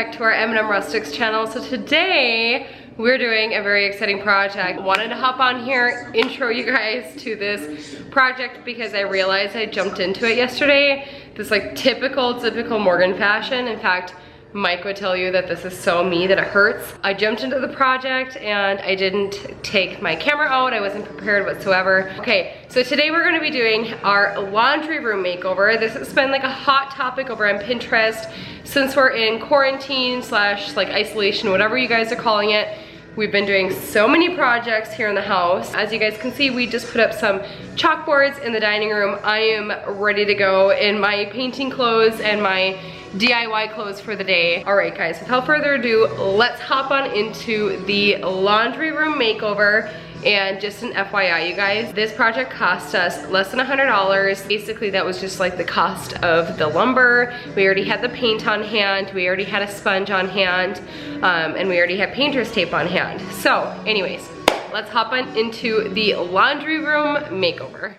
back to our M&M Rustics channel. So today we're doing a very exciting project. Wanted to hop on here, intro you guys to this project because I realized I jumped into it yesterday. This like typical Morgan fashion. In fact, Mike would tell you that this is so me that it hurts. I jumped into the project and I didn't take my camera out. I wasn't prepared whatsoever. Okay, so today we're gonna be doing our laundry room makeover. This has been like a hot topic over on Pinterest since we're in quarantine slash like isolation, whatever you guys are calling it. We've been doing so many projects here in the house. As you guys can see, we just put up some chalkboards in the dining room. I am ready to go in my painting clothes and my DIY clothes for the day. All right guys, without further ado, let's hop on into the laundry room makeover. And just an FYI, you guys, this project cost us less than $100. Basically, that was just like the cost of the lumber. We already had the paint on hand. We already had a sponge on hand. And we already had painter's tape on hand. So anyways, let's hop on into the laundry room makeover.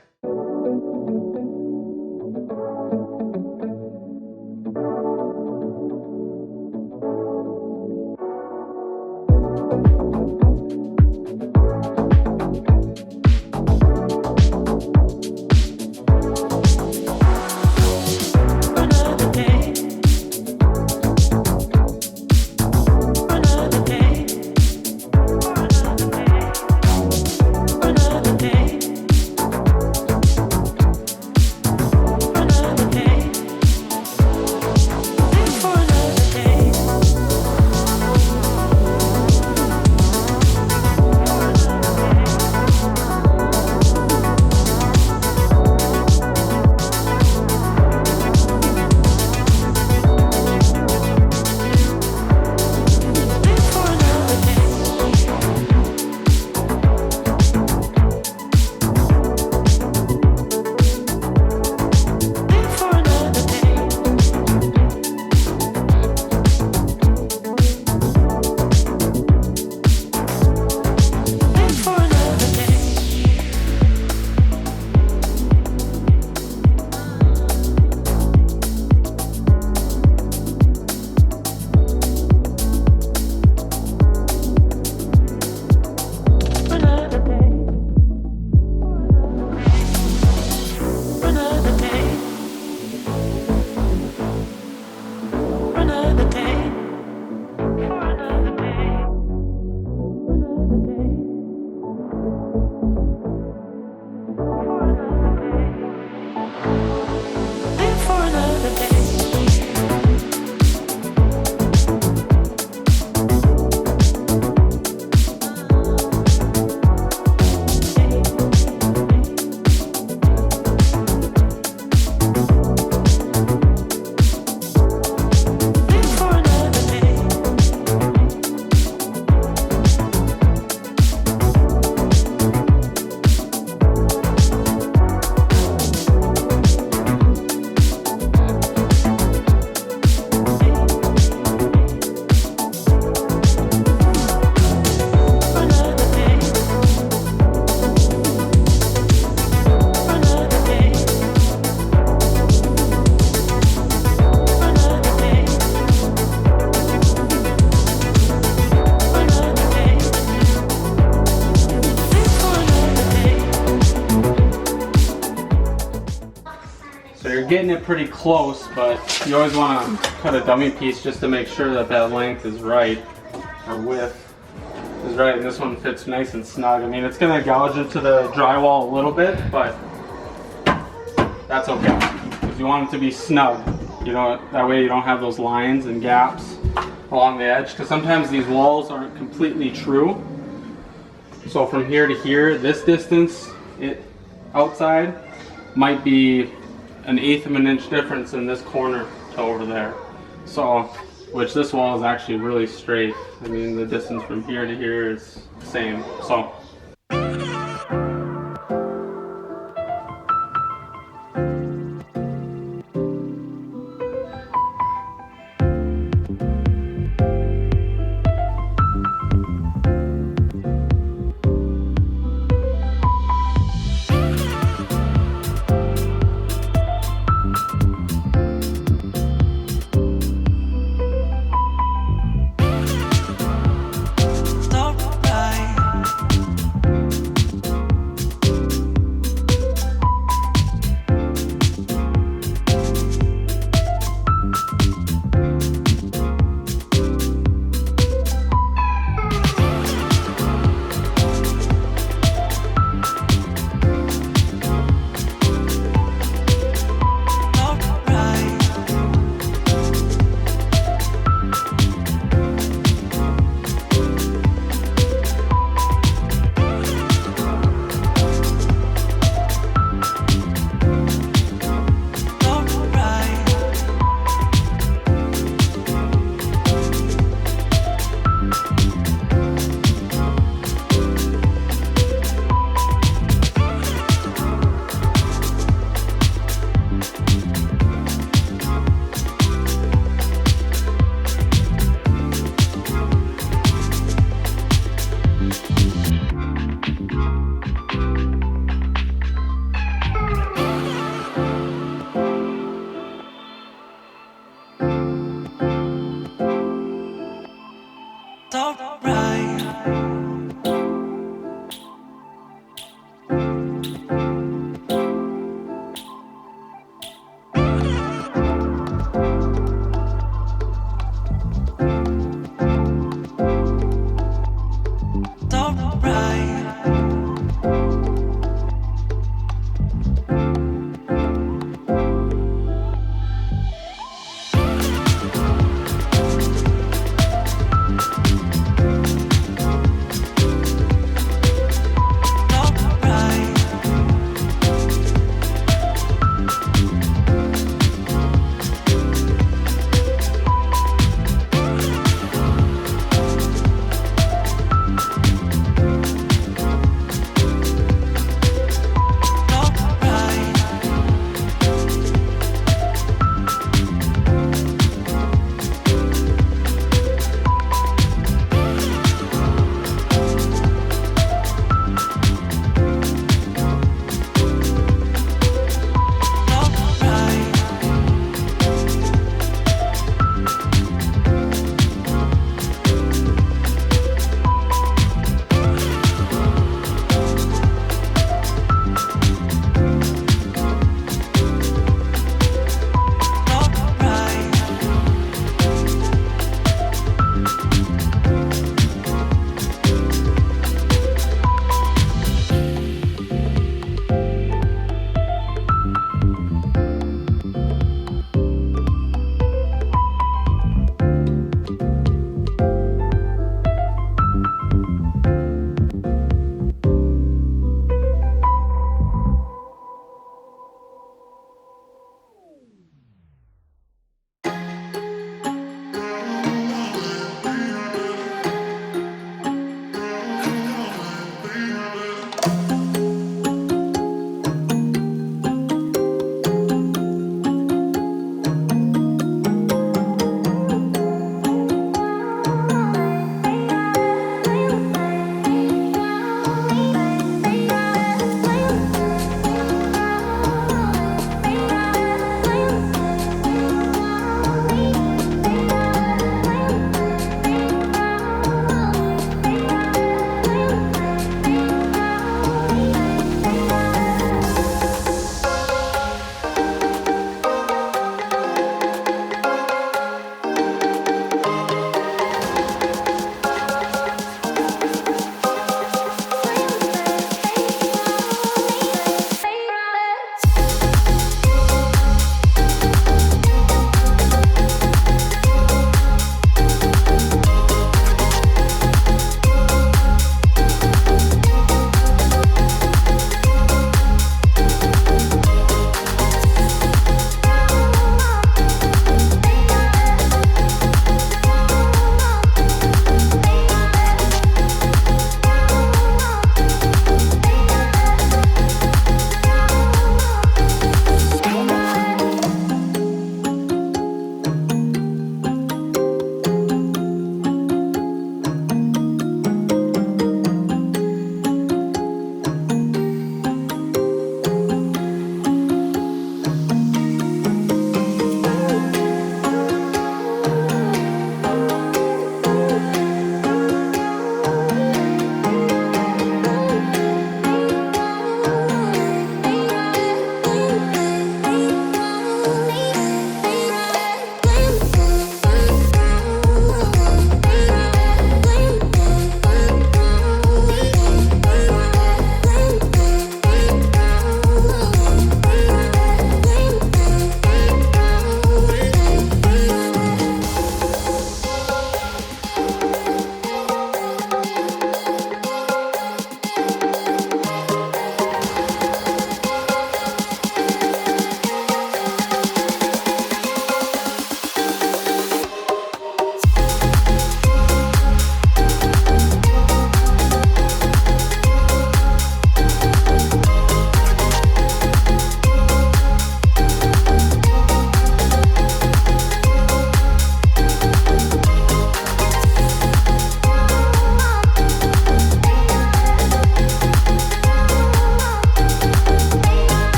Getting it pretty close, but you always want to cut a dummy piece just to make sure that that length is right, or width is right, and this one fits nice and snug. I mean, it's going to gouge into the drywall a little bit, but that's okay, because you want it to be snug, you know, that way you don't have those lines and gaps along the edge, because sometimes these walls aren't completely true. So from here to here, this distance outside might be 1/8 of an inch difference in this corner to over there. So, which this wall is actually really straight. I mean, the distance from here to here is the same. So